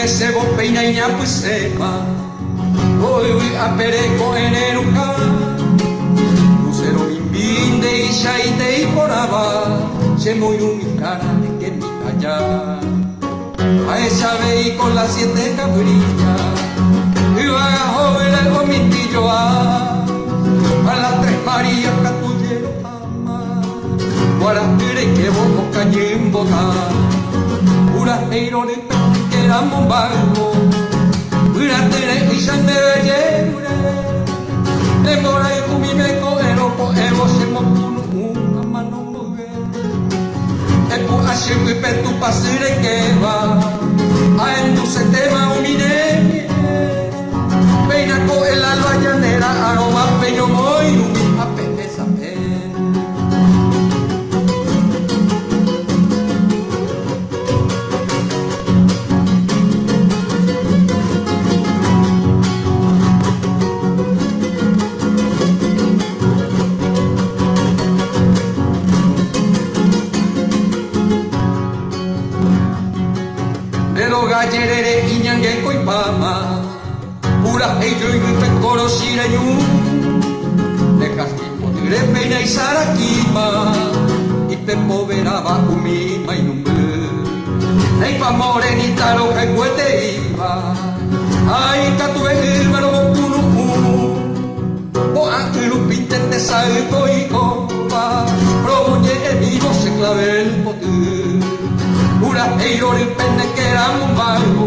se bo peina y ñapu sepa. Hoy a pereco en eruca. Lucero mimbinde y shaite y poraba. Se muy cara de que mi calla. A esa veí con las 7 cabrillas. Y vaga joven el vomitillo a las 3 Marías Catuyero ama. Guarapire que vos cañín boca. Pura eirones que eran bombardo. Pura tere y sande bellere. De mora y cumimeco eropo evo se mopuno a mano mujer. Epo ashe y petu pasire que va. A endulce tema umine. Peinaco el alba llanera, aroma peño muy umi a pesa pen. De los gallerere y ñangueco y pama. Pura ello y pecoro sireñú. De castillo tigre peina y saraquima. Y te poveraba umima y numbe. Neipa morenita lo que cuete iba. Ay, catue el verbo punu. O anquilu pinte te salgo y copa. Promuñe el vivo se clave el pote. Pura ello y pende que era un barco.